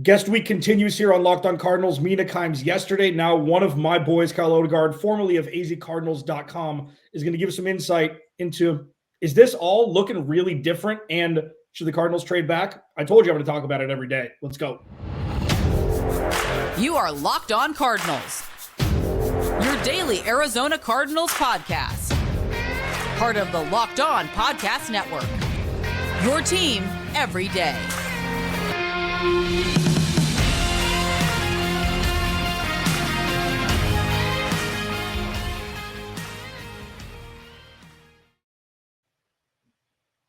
Guest week continues here on Locked On Cardinals. Mina Kimes yesterday. Now one of my boys, Kyle Odegard, formerly of azcardinals.com, is going to give some insight into, is this all looking really different, and should the Cardinals trade back? I told you I'm going to talk about it every day. Let's go. You are Locked On Cardinals, your daily Arizona Cardinals podcast. Part of the Locked On Podcast Network, your team every day.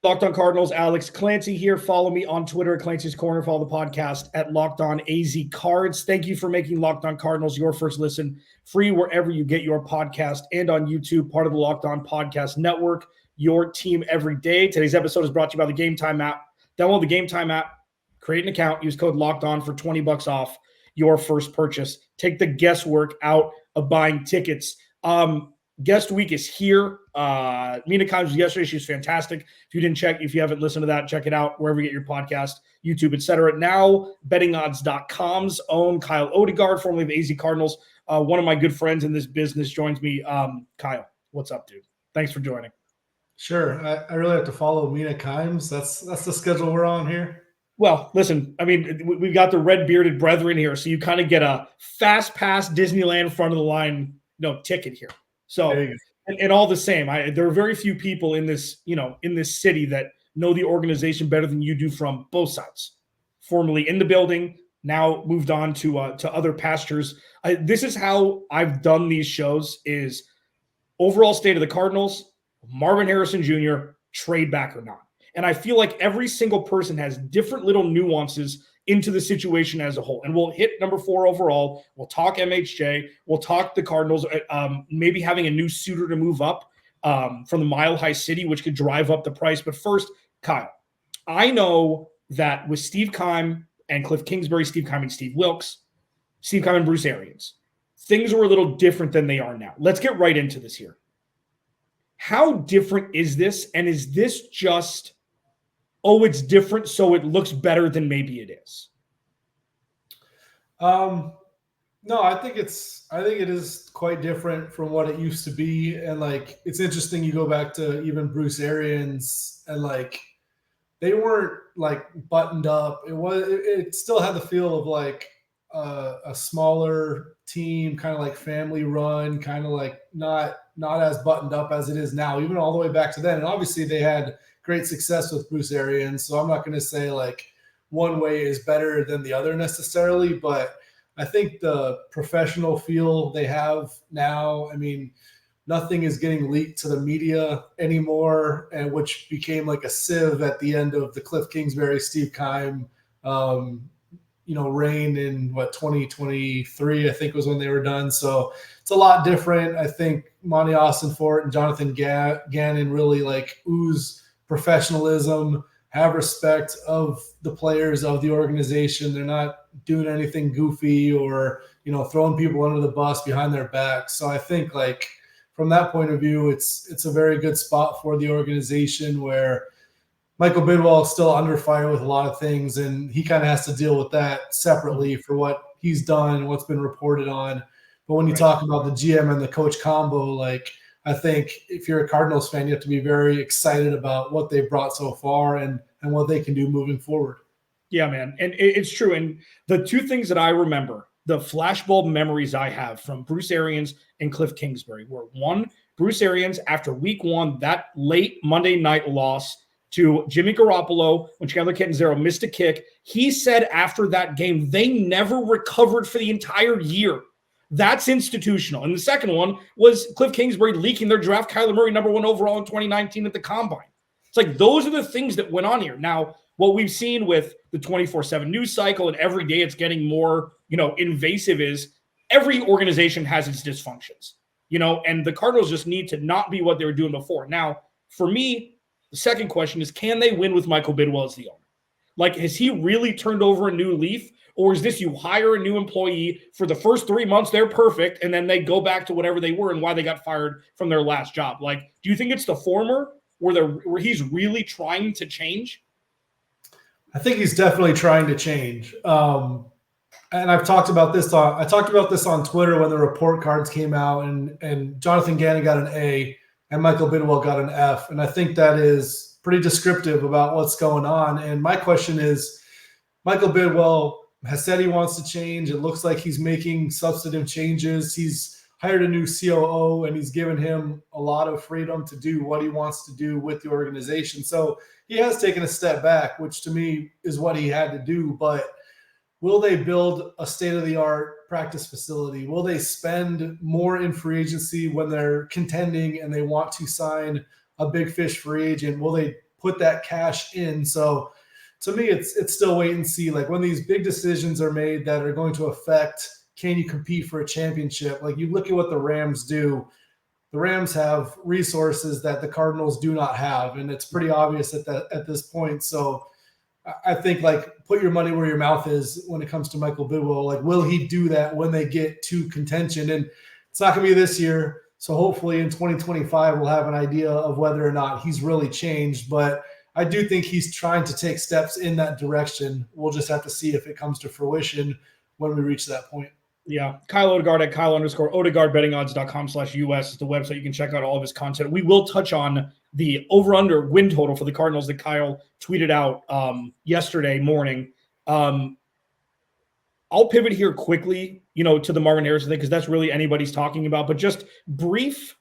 Locked On Cardinals, Alex Clancy here. Follow me on Twitter at Clancy's Corner. Follow the podcast at Locked On AZ Cards. Thank you for making Locked On Cardinals your first listen, free wherever you get your podcast, and on YouTube, part of the Locked On Podcast Network, your team every day. Today's episode is brought to you by the Game Time app. Download the Game Time app, create an account, use code Locked On for $20 off your first purchase. Take the guesswork out of buying tickets. Guest week is here. Mina Kimes was yesterday. She was fantastic. If you didn't check, if you haven't listened to that, check it out wherever you get your podcast, YouTube, etc. Now, bettingodds.com's own Kyle Odegard, formerly of AZ Cardinals, one of my good friends in this business, joins me. Kyle, what's up, dude? Thanks for joining. Sure. I really have to follow Mina Kimes. That's the schedule we're on here. Well, listen, I mean, we've got the red-bearded brethren here, so you kind of get a fast pass Disneyland front of the line, ticket here. So, and all the same, there are very few people in this, in this city that know the organization better than you do from both sides. Formerly in the building, now moved on to other pastures. This is how I've done these shows: is overall state of the Cardinals, Marvin Harrison Jr., trade back or not. And I feel like every single person has different little nuances into the situation as a whole. And we'll hit number 4 overall. We'll talk MHJ. We'll talk the Cardinals, maybe having a new suitor to move up from the Mile High City, which could drive up the price. But first, Kyle, I know that with Steve Keim and Cliff Kingsbury, Steve Keim and Steve Wilkes, Steve Keim and Bruce Arians, things were a little different than they are now. Let's get right into this here. How different is this? And is this just, oh, it's different, so it looks better than maybe it is? No, I think it is quite different from what it used to be. And it's interesting. You go back to even Bruce Arians, and they weren't buttoned up. It still had the feel of a smaller team, kind of family run, kind of not as buttoned up as it is now, even all the way back to then. And obviously they had great success with Bruce Arians. So I'm not going to say one way is better than the other necessarily, but I think the professional feel they have now, I mean, nothing is getting leaked to the media anymore, and which became a sieve at the end of the Cliff Kingsbury, Steve Keim, reign in 2023, I think was when they were done. So it's a lot different. I think Monti Ossenfort and Jonathan Gannon really ooze professionalism, have respect of the players of the organization. They're not doing anything goofy or, throwing people under the bus behind their back. So I think from that point of view, it's a very good spot for the organization, where Michael Bidwell is still under fire with a lot of things, and he kind of has to deal with that separately for what he's done and what's been reported on. But when you talk about the GM and the coach combo, I think if you're a Cardinals fan, you have to be very excited about what they've brought so far and what they can do moving forward. Yeah, man. And it's true. And the two things that I remember, the flashbulb memories I have from Bruce Arians and Cliff Kingsbury, were one, Bruce Arians, after week 1, that late Monday night loss to Jimmy Garoppolo when Chandler Catanzaro missed a kick, he said after that game, they never recovered for the entire year. That's institutional. And the second one was Cliff Kingsbury leaking their draft Kyler Murray number 1 overall in 2019 at the Combine. It's those are the things that went on here. Now, what we've seen with the 24/7 news cycle, and every day it's getting more, invasive, is every organization has its dysfunctions, and the Cardinals just need to not be what they were doing before. Now, for me, the second question is, can they win with Michael Bidwell as the owner? Has he really turned over a new leaf? Or is this you hire a new employee for the first 3 months, they're perfect, and then they go back to whatever they were and why they got fired from their last job? Do you think it's the former, where he's really trying to change? I think he's definitely trying to change. And I've talked about this on Twitter when the report cards came out, and Jonathan Gannon got an A and Michael Bidwell got an F. And I think that is pretty descriptive about what's going on. And my question is, Michael Bidwell has said he wants to change. It looks like he's making substantive changes. He's hired a new COO, and he's given him a lot of freedom to do what he wants to do with the organization. So he has taken a step back, which to me is what he had to do. But will they build a state-of-the-art practice facility? Will they spend more in free agency when they're contending and they want to sign a big fish free agent? Will they put that cash in? So to me, it's still wait and see. Like when these big decisions are made that are going to affect, can you compete for a championship? Like you look at what the Rams do. The Rams have resources that the Cardinals do not have, and it's pretty obvious at this point. So I think like put your money where your mouth is when it comes to Michael Bidwell. Like, will he do that when they get to contention? And it's not going to be this year. So hopefully in 2025, we'll have an idea of whether or not he's really changed. But I do think he's trying to take steps in that direction. We'll just have to see if it comes to fruition when we reach that point. Yeah. Kyle Odegard at Kyle_Odegard, bettingodds.com/US is the website. You can check out all of his content. We will touch on the over-under win total for the Cardinals that Kyle tweeted out yesterday morning. I'll pivot here quickly, to the Marvin Harrison thing, because that's really anybody's talking about, but just brief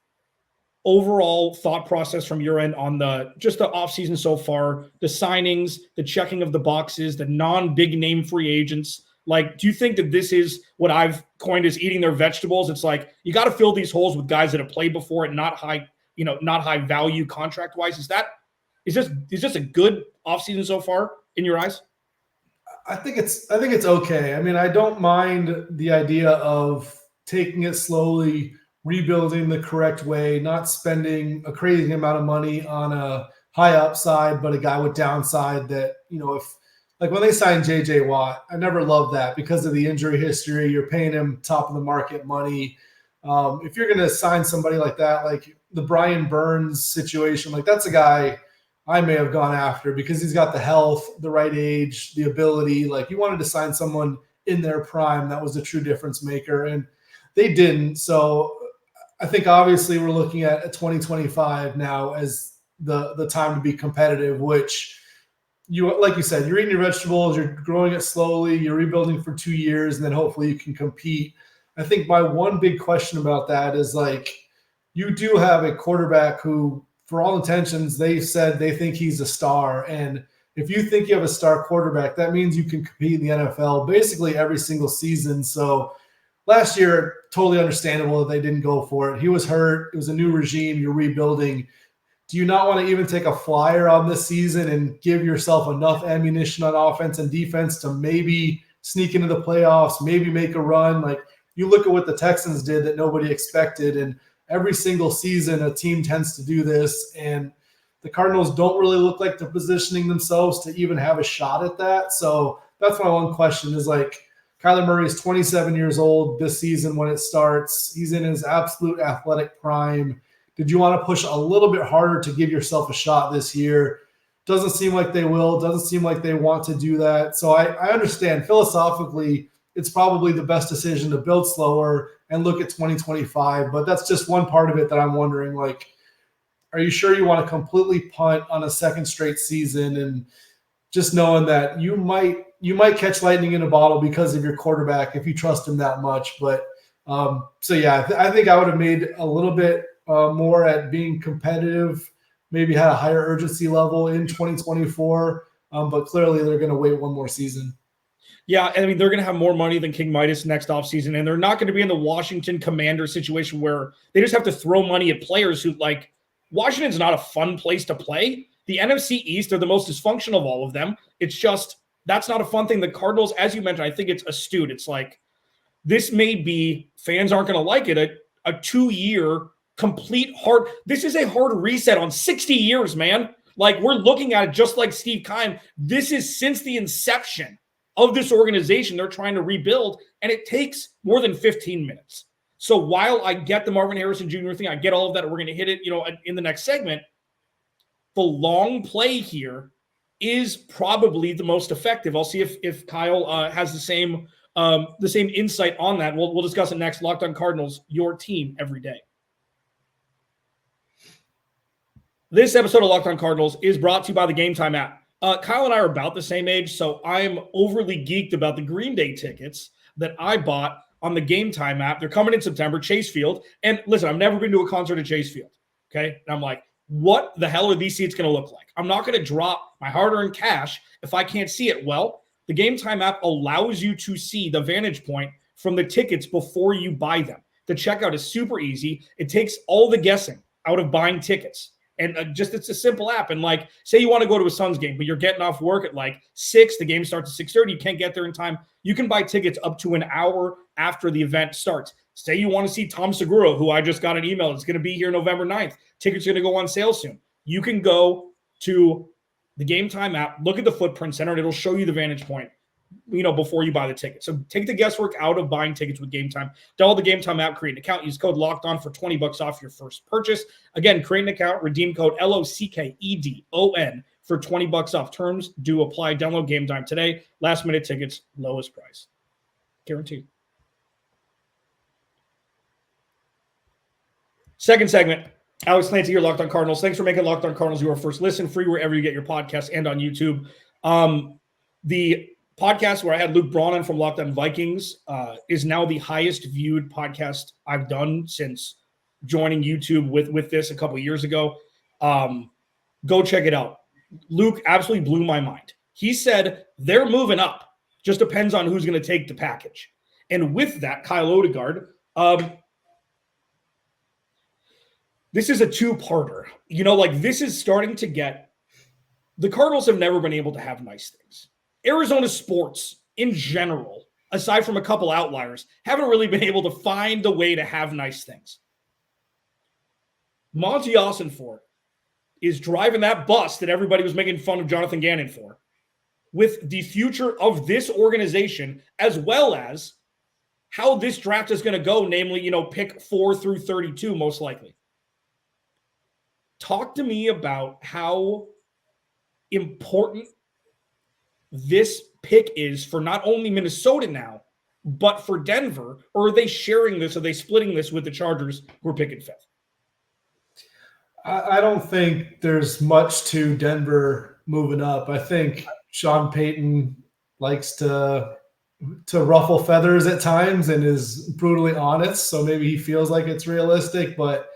overall thought process from your end on the offseason so far, the signings, the checking of the boxes, the non-big name free agents. Like, do you think that this is what I've coined as eating their vegetables? It's like you got to fill these holes with guys that have played before and not high value contract wise. Is this a good offseason so far in your eyes? I think it's okay. I mean, I don't mind the idea of taking it slowly, rebuilding the correct way, not spending a crazy amount of money on a high upside, but a guy with downside that, if like when they signed JJ Watt, I never loved that because of the injury history. You're paying him top of the market money. If you're going to sign somebody like that, like the Brian Burns situation, like that's a guy I may have gone after because he's got the health, the right age, the ability. Like you wanted to sign someone in their prime that was a true difference maker, and they didn't. So I think obviously we're looking at 2025 now as the time to be competitive, which like you said, you're eating your vegetables, you're growing it slowly, you're rebuilding for 2 years, and then hopefully you can compete. I think my one big question about that is like you do have a quarterback who, for all intentions, they said they think he's a star. And if you think you have a star quarterback, that means you can compete in the NFL basically every single season. So last year, totally understandable that they didn't go for it. He was hurt. It was a new regime. You're rebuilding. Do you not want to even take a flyer on this season and give yourself enough ammunition on offense and defense to maybe sneak into the playoffs, maybe make a run? Like you look at what the Texans did that nobody expected, and every single season a team tends to do this, and the Cardinals don't really look like they're positioning themselves to even have a shot at that. So that's my one question is like Kyler Murray is 27 years old this season when it starts. He's in his absolute athletic prime. Did you want to push a little bit harder to give yourself a shot this year? Doesn't seem like they will. Doesn't seem like they want to do that. So I understand philosophically it's probably the best decision to build slower and look at 2025. But that's just one part of it that I'm wondering, like, are you sure you want to completely punt on a second straight season and just knowing that you might catch lightning in a bottle because of your quarterback if you trust him that much? But so, yeah, I think I would have made a little bit more at being competitive, maybe had a higher urgency level in 2024, but clearly they're going to wait one more season. Yeah, I mean, they're going to have more money than King Midas next offseason, and they're not going to be in the Washington Commander situation where they just have to throw money at players who, like, Washington's not a fun place to play. The NFC East are the most dysfunctional of all of them. It's just, that's not a fun thing. The Cardinals, as you mentioned, I think it's astute. It's like, this may be, fans aren't going to like it, a 2-year complete hard. This is a hard reset on 60 years, man. Like, we're looking at it just like Steve Keim. This is since the inception of this organization. They're trying to rebuild, and it takes more than 15 minutes. So while I get the Marvin Harrison Jr. thing, I get all of that. We're going to hit it, in the next segment. The long play here is probably the most effective. I'll see if Kyle has the same insight on that. We'll discuss it next. Locked On Cardinals, your team every day. This episode of Locked On Cardinals is brought to you by the Game Time app. Kyle and I are about the same age, so I'm overly geeked about the Green Day tickets that I bought on the Game Time app. They're coming in September, Chase Field. And listen, I've never been to a concert at Chase Field, okay? And I'm like, what the hell are these seats going to look like? I'm not going to drop my hard-earned cash if I can't see it. Well, the Game Time app allows you to see the vantage point from the tickets before you buy them. The checkout is super easy. It takes all the guessing out of buying tickets. And it's a simple app. And like, say you want to go to a Suns game, but you're getting off work at like 6, the game starts at 6:30, you can't get there in time. You can buy tickets up to an hour after the event starts. Say you want to see Tom Segura, who I just got an email, it's going to be here November 9th. Tickets are going to go on sale soon. You can go to the Game Time app, look at the footprint center, and it'll show you the vantage point, before you buy the ticket. So take the guesswork out of buying tickets with Game Time. Download the Game Time app, create an account, use code LOCKEDON for $20 off your first purchase. Again, create an account, redeem code LOCKEDON for $20 off. Terms do apply. Download Game Time today. Last minute tickets, lowest price. Guaranteed. Second segment. Alex Clancy here, Locked On Cardinals. Thanks for making Locked On Cardinals your first listen, free wherever you get your podcasts and on YouTube. The podcast where I had Luke Braun from Locked On Vikings is now the highest viewed podcast I've done since joining YouTube with this a couple years ago. Go check it out. Luke absolutely blew my mind. He said they're moving up. Just depends on who's going to take the package. And with that, Kyle Odegard, this is a two-parter. This is starting to get – the Cardinals have never been able to have nice things. Arizona sports in general, aside from a couple outliers, haven't really been able to find a way to have nice things. Monti Ossenfort is driving that bus that everybody was making fun of Jonathan Gannon for with the future of this organization, as well as how this draft is going to go, namely, pick 4 through 32, most likely. Talk to me about how important this pick is for not only Minnesota now, but for Denver. Or are they sharing this? Are they splitting this with the Chargers who are picking 5th? I don't think there's much to Denver moving up. I think Sean Payton likes to ruffle feathers at times and is brutally honest. So maybe he feels like it's realistic, but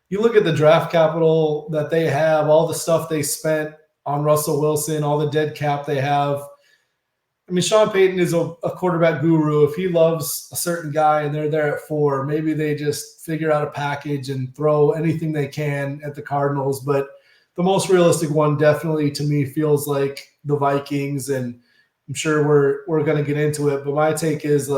you look at the draft capital that they have, all the stuff they spent on Russell Wilson, all the dead cap they have. I mean, Sean Payton is a quarterback guru. If he loves a certain guy and they're there at 4, maybe they just figure out a package and throw anything they can at the Cardinals. But the most realistic one definitely to me feels like the Vikings, and I'm sure we're going to get into it. But my take is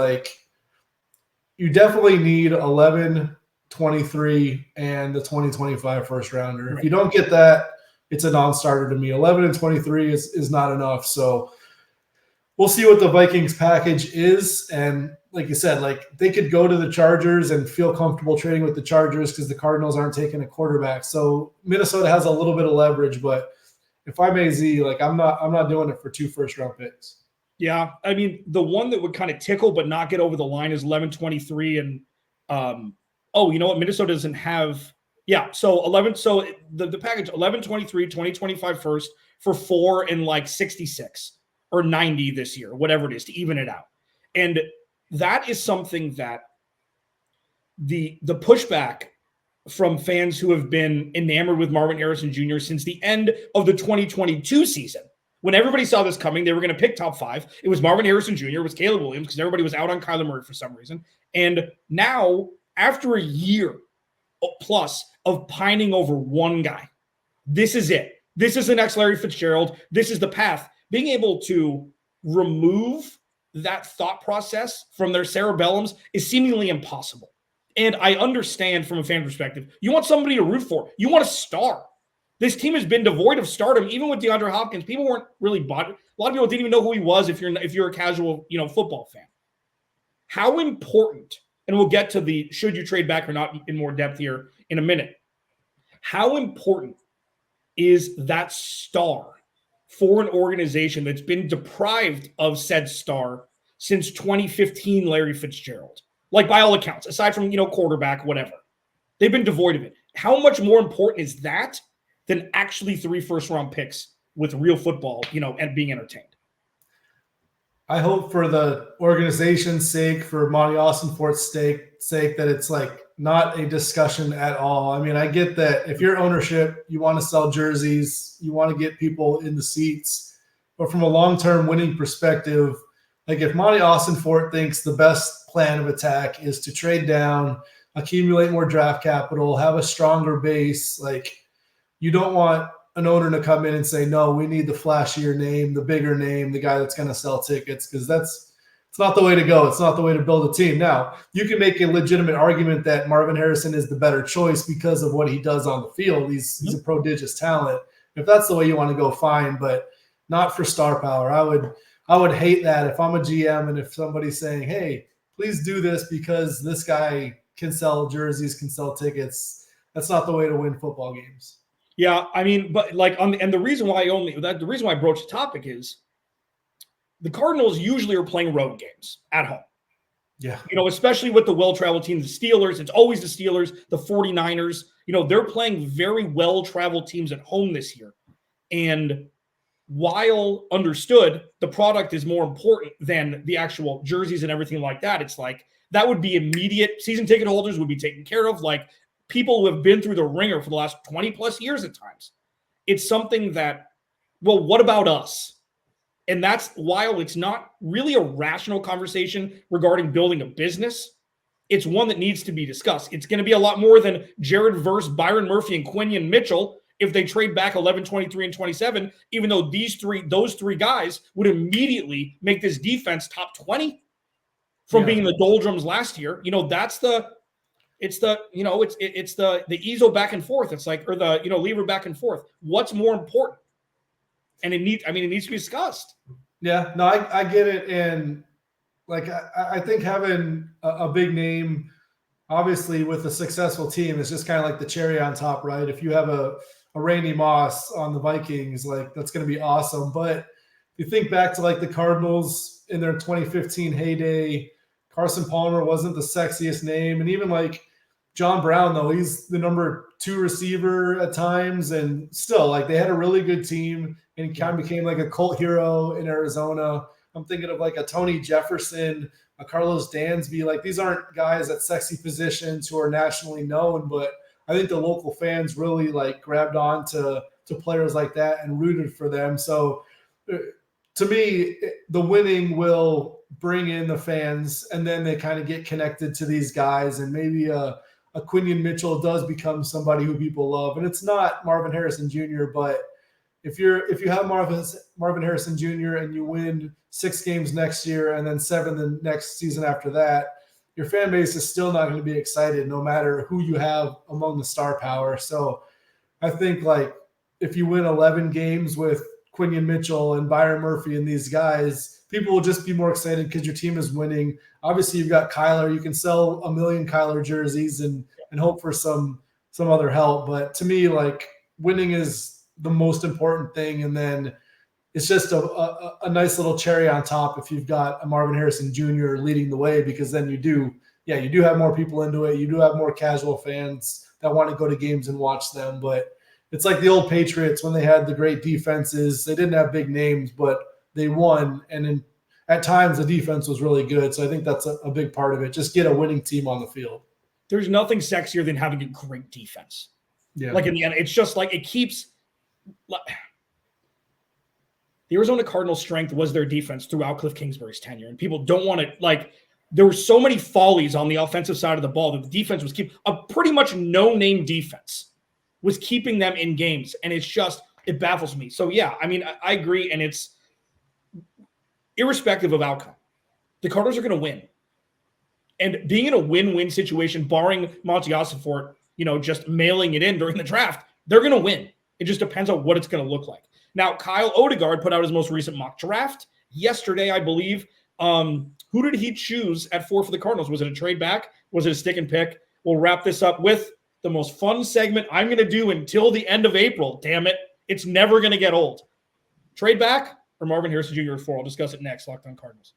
you definitely need 11, 23, and the 2025 first rounder. Right. If you don't get that, it's a non-starter to me. 11 and 23 is not enough. So we'll see what the Vikings package is. And like you said, they could go to the Chargers and feel comfortable trading with the Chargers because the Cardinals aren't taking a quarterback. So Minnesota has a little bit of leverage, but if I'm AZ, I'm not doing it for 2 first-round picks. Yeah, I mean, the one that would kind of tickle but not get over the line is 11-23. And you know what? Minnesota doesn't have – yeah, so 11. So the package 11-23, 2025 first for 4 and 66 or 90 this year, whatever it is, to even it out. And that is something that the pushback from fans who have been enamored with Marvin Harrison Jr. since the end of the 2022 season, when everybody saw this coming, they were going to pick top 5. It was Marvin Harrison Jr., it was Caleb Williams because everybody was out on Kyler Murray for some reason. And now, after a year plus of pining over one guy, this is it. This is the next Larry Fitzgerald. This is the path. Being able to remove that thought process from their cerebellums is seemingly impossible. And I understand from a fan perspective, you want somebody to root for. You want a star. This team has been devoid of stardom, even with DeAndre Hopkins. People weren't really bought it. A lot of people didn't even know who he was if you're a casual, football fan. How important, and we'll get to the should you trade back or not in more depth here in a minute. How important is that star for an organization that's been deprived of said star since 2015, Larry Fitzgerald. Like, by all accounts, aside from, quarterback, whatever. They've been devoid of it. How much more important is that than actually 3 first-round picks with real football, and being entertained? I hope for the organization's sake, for Monti Ossenfort's sake, that it's like not a discussion at all. I mean, I get that if you're ownership, you want to sell jerseys, you want to get people in the seats. But from a long-term winning perspective, like if Monti Ossenfort thinks the best plan of attack is to trade down, accumulate more draft capital, have a stronger base, like you don't want an owner to come in and say, no, we need the flashier name, the bigger name, the guy that's going to sell tickets, because it's not the way to go. It's not the way to build a team. Now, you can make a legitimate argument that Marvin Harrison is the better choice because of what he does on the field. He's a prodigious talent. If that's the way you want to go, fine, but not for star power. I would hate that if I'm a GM and if somebody's saying, hey, please do this because this guy can sell jerseys, can sell tickets. That's not the way to win football games. Yeah, I mean, but like the reason why I broached the topic is the Cardinals usually are playing road games at home. Yeah. Especially with the well-traveled teams, the Steelers, it's always the Steelers, the 49ers, they're playing very well-traveled teams at home this year. And while understood, the product is more important than the actual jerseys and everything like that. It's like that would be immediate. Season ticket holders would be taken care of. Like people who have been through the ringer for the last 20 plus years at times. It's something that, well, what about us? And that's while it's not really a rational conversation regarding building a business, it's one that needs to be discussed. It's going to be a lot more than Jared Verse, Byron Murphy, and Quinion Mitchell if they trade back 11, 23, and 27, even though those three guys would immediately make this defense top 20 from being in the doldrums last year. That's it's the Ezo back and forth. It's like, or the, lever back and forth. What's more important? And it needs to be discussed. Yeah, no, I get it. And like, I think having a big name, obviously with a successful team, is just kind of like the cherry on top, right? If you have a Randy Moss on the Vikings, like that's going to be awesome. But if you think back to like the Cardinals in their 2015 heyday, Carson Palmer wasn't the sexiest name. And even like John Brown, though, he's the number 2 receiver at times. And still, like, they had a really good team and he kind of became like a cult hero in Arizona. I'm thinking of like a Tony Jefferson, a Carlos Dansby. Like, these aren't guys at sexy positions who are nationally known, but I think the local fans really like grabbed on to players like that and rooted for them. So to me, the winning will bring in the fans, and then they kind of get connected to these guys, and maybe a Quinion Mitchell does become somebody who people love. And it's not Marvin Harrison Jr., but if you have Marvin Harrison Jr. and you win 6 games next year and then 7 the next season after that, your fan base is still not going to be excited no matter who you have among the star power. So I think like if you win 11 games with Quinion Mitchell and Byron Murphy and these guys, people will just be more excited because your team is winning. Obviously, you've got Kyler. You can sell 1 million Kyler jerseys and hope for some other help. But to me, like, winning is the most important thing. And then it's just a nice little cherry on top if you've got a Marvin Harrison Jr. leading the way, because then you do have more people into it. You do have more casual fans that want to go to games and watch them. But it's like the old Patriots when they had the great defenses. They didn't have big names, but they won. And at times the defense was really good. So I think that's a big part of it. Just get a winning team on the field. There's nothing sexier than having a great defense. Yeah. Like in the end, it's just like it keeps – the Arizona Cardinals' strength was their defense throughout Cliff Kingsbury's tenure. And people don't want to – like, there were so many follies on the offensive side of the ball that the defense was a pretty much no-name defense was keeping them in games. And it's just – it baffles me. So, yeah, I mean, I agree, and it's irrespective of outcome. The Cardinals are going to win. And being in a win-win situation, barring Monti Ossenfort, just mailing it in during the draft, they're going to win. It just depends on what it's going to look like. Now, Kyle Odegard put out his most recent mock draft yesterday, I believe. Who did he choose at 4 for the Cardinals? Was it a trade back? Was it a stick and pick? We'll wrap this up with the most fun segment I'm going to do until the end of April. Damn it. It's never going to get old. Trade back or Marvin Harrison Jr. at 4? I'll discuss it next. Locked On Cardinals.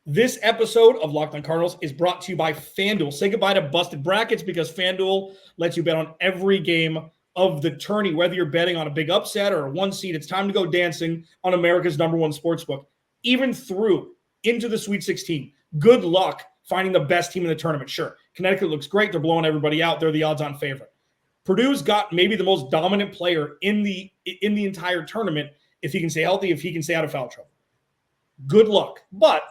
This episode of Locked On Cardinals is brought to you by FanDuel. Say goodbye to busted brackets because FanDuel lets you bet on every game of the tourney. Whether you're betting on a big upset or a one seed, it's time to go dancing on America's #1 sportsbook. Even through into the Sweet 16. Good luck finding the best team in the tournament. Sure, Connecticut looks great. They're blowing everybody out. They're the odds-on favorite. Purdue's got maybe the most dominant player in the entire tournament if he can stay healthy, if he can stay out of foul trouble. Good luck. But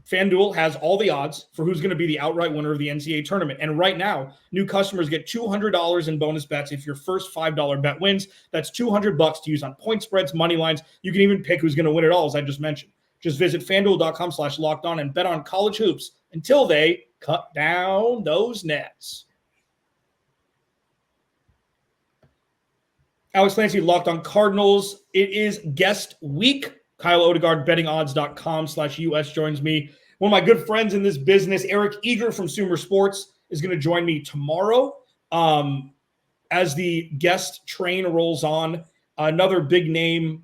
FanDuel has all the odds for who's going to be the outright winner of the NCAA tournament. And right now, new customers get $200 in bonus bets if your first $5 bet wins. That's $200 to use on point spreads, money lines. You can even pick who's going to win it all, as I just mentioned. Just visit FanDuel.com/lockedon and bet on college hoops until they cut down those nets. Alex Clancy, Locked On Cardinals. It is guest week. Kyle Odegard, bettingodds.com/US joins me. One of my good friends in this business, Eric Eager from Sumer Sports, is going to join me tomorrow as the guest train rolls on. Another big name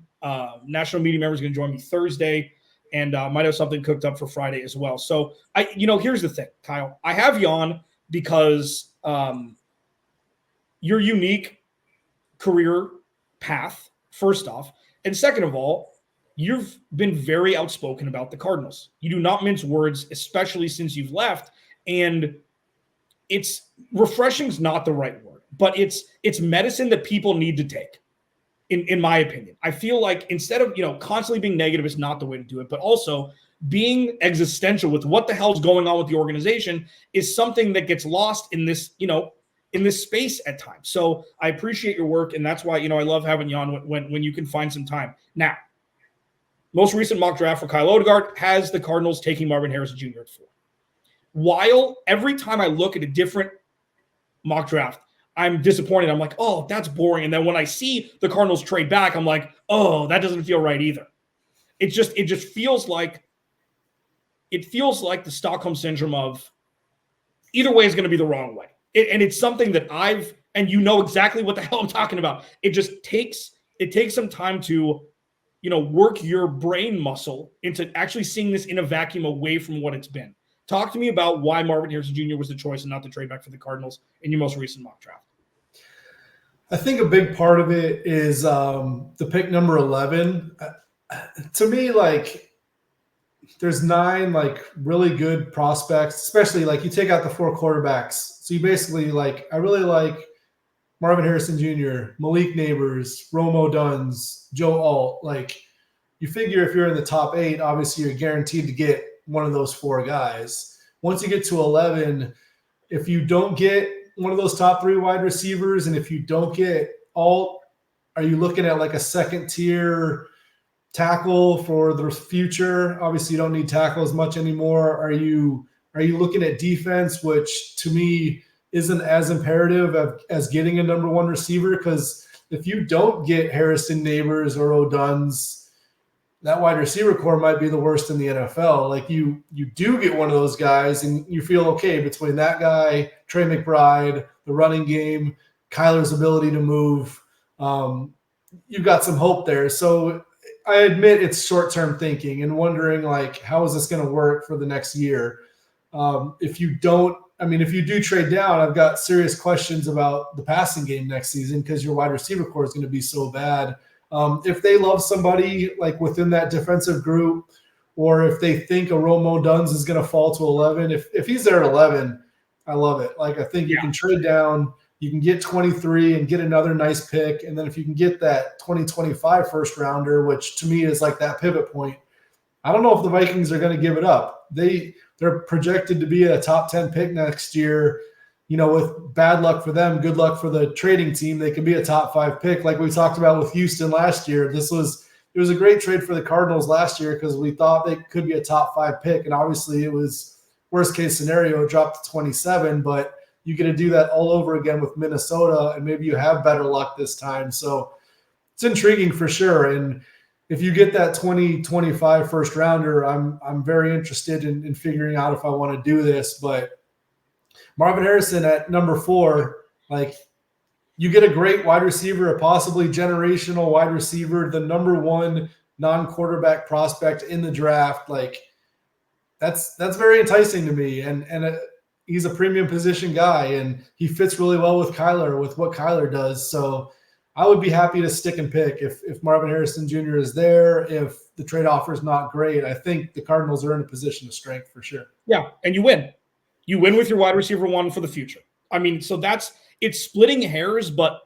national media member is going to join me Thursday, and might have something cooked up for Friday as well. So, here's the thing, Kyle. I have you on because your unique career path, first off, and second of all, you've been very outspoken about the Cardinals. You do not mince words, especially since you've left. And it's refreshing is not the right word, but it's medicine that people need to take, in my opinion. I feel like instead of, constantly being negative is not the way to do it, but also being existential with what the hell's going on with the organization is something that gets lost in this, in this space at times. So I appreciate your work. And that's why, I love having you on when you can find some time. Now, most recent mock draft for Kyle Odegard has the Cardinals taking Marvin Harrison Jr. at 4. While every time I look at a different mock draft, I'm disappointed. I'm like, oh, that's boring. And then when I see the Cardinals trade back, I'm like, oh, that doesn't feel right either. It just feels like the Stockholm syndrome of either way is going to be the wrong way. And it's something that and you know exactly what the hell I'm talking about. It takes some time to work your brain muscle into actually seeing this in a vacuum away from what it's been. Talk to me about why Marvin Harrison Jr. was the choice and not the trade back for the Cardinals in your most recent mock draft. I think a big part of it is the pick number 11. To me, there's 9 really good prospects, especially you take out the 4 quarterbacks. So you basically I really like Marvin Harrison Jr., Malik Neighbors, Romo Duns, Joe Alt. You figure if you're in the top 8, obviously you're guaranteed to get one of those 4 guys. Once you get to 11, if you don't get one of those top 3 wide receivers, and if you don't get Alt, are you looking at a second tier tackle for the future? Obviously you don't need tackle as much anymore. Are you looking at defense, which to me isn't as imperative as getting a number 1 receiver? Because if you don't get Harrison, Neighbors, or O'Duns, that wide receiver core might be the worst in the NFL. You do get one of those guys and you feel okay between that guy, Trey McBride, the running game, Kyler's ability to move. You've got some hope there. So I admit it's short-term thinking and wondering how is this going to work for the next year? If you do trade down, I've got serious questions about the passing game next season because your wide receiver core is going to be so bad. If they love somebody within that defensive group, or if they think a Romo Duns is going to fall to 11, if he's there at 11, I love it. I think you can trade down, you can get 23 and get another nice pick. And then if you can get that 2025 first rounder, which to me is that pivot point, I don't know if the Vikings are going to give it up. They're projected to be a top 10 pick next year. With bad luck for them, good luck for the trading team, they could be a top 5 pick. Like we talked about with Houston last year. It was a great trade for the Cardinals last year because we thought they could be a top 5 pick. And obviously it was worst case scenario, dropped to 27, but you get to do that all over again with Minnesota, and maybe you have better luck this time. So it's intriguing for sure. And if you get that 2025 first rounder, I'm very interested in figuring out if I want to do this. But Marvin Harrison at number 4, you get a great wide receiver, a possibly generational wide receiver, the number one non-quarterback prospect in the draft. Like that's very enticing to me. And he's a premium position guy, and he fits really well with what Kyler does. So I would be happy to stick and pick if Marvin Harrison Jr. is there. If the trade offer is not great, I think the Cardinals are in a position of strength for sure. Yeah, and you win. You win with your wide receiver one for the future. I mean, so it's splitting hairs, but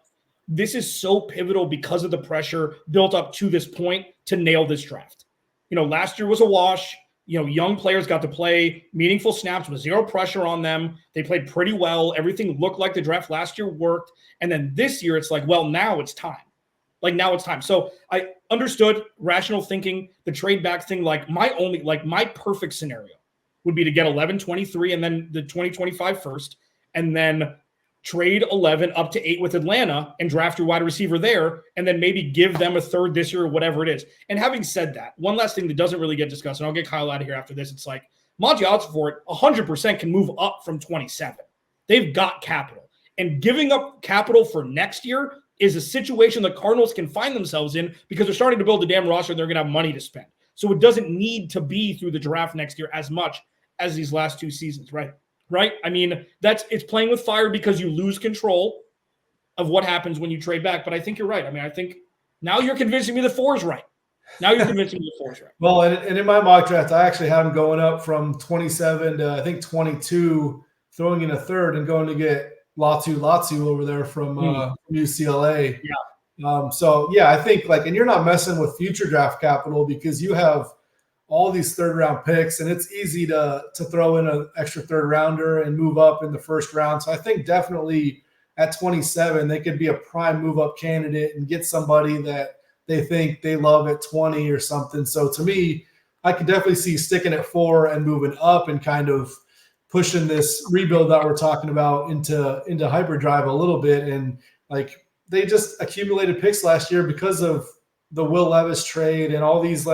this is so pivotal because of the pressure built up to this point to nail this draft. Last year was a wash. Young players got to play meaningful snaps with zero pressure on them. They played pretty well. Everything looked like the draft last year worked. And then this year, it's like, well, now it's time. So I understood rational thinking, the trade back thing. My perfect scenario would be to get 11-23 and then the 2025 first, and then trade 11 up to 8 with Atlanta and draft your wide receiver there, and then maybe give them a third this year or whatever it is. And having said that, one last thing that doesn't really get discussed, and I'll get Kyle out of here after this. It's like Monti Ossenfort 100% can move up from 27. They've got capital. And giving up capital for next year is a situation the Cardinals can find themselves in because they're starting to build a damn roster and they're going to have money to spend. So it doesn't need to be through the draft next year as much as these last 2 seasons, right? I mean, it's playing with fire because you lose control of what happens when you trade back. But I think you're right. I mean, I think now you're convincing me the 4 is right. Well, and in my mock draft, I actually had him going up from 27 to I think 22, throwing in a third and going to get Latu over there from UCLA. Yeah. I think and you're not messing with future draft capital because you have all these third round picks, and it's easy to throw in an extra third rounder and move up in the first round. So I think definitely at 27, they could be a prime move up candidate and get somebody that they think they love at 20 or something. So to me, I could definitely see sticking at 4 and moving up and kind of pushing this rebuild that we're talking about into hyperdrive a little bit. And they just accumulated picks last year because of the Will Levis trade and all these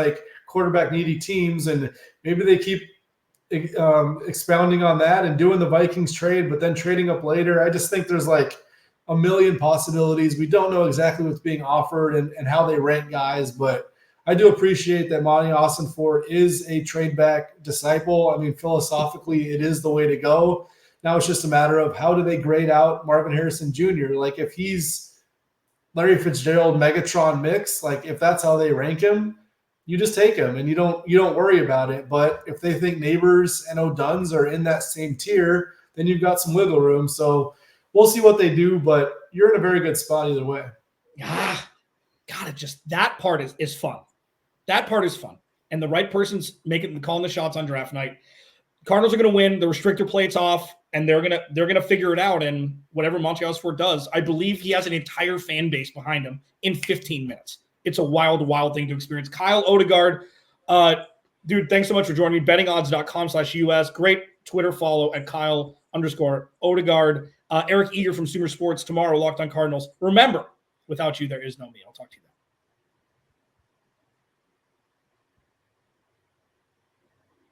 quarterback needy teams, and maybe they keep expounding on that and doing the Vikings trade, but then trading up later. I just think there's a million possibilities. We don't know exactly what's being offered and how they rank guys, but I do appreciate that Monti Ossenfort is a trade back disciple. I mean, philosophically, it is the way to go. Now it's just a matter of how do they grade out Marvin Harrison Jr. If he's Larry Fitzgerald Megatron mix, if that's how they rank him, you just take him and you don't worry about it. But if they think Neighbors and O'Dunn's are in that same tier, then you've got some wiggle room. So we'll see what they do, but you're in a very good spot either way. God, that part is fun. That part is fun. And the right person's calling the shots on draft night. Cardinals are going to win. The restrictor plate's off, and they're gonna figure it out. And whatever Monti Ossenfort does, I believe he has an entire fan base behind him in 15 minutes. It's a wild, wild thing to experience. Kyle Odegard, dude, thanks so much for joining me. Bettingodds.com/US. Great Twitter follow at Kyle_Odegard. Eric Eager from Sumer Sports tomorrow, Locked on Cardinals. Remember, without you, there is no me. I'll talk to you then.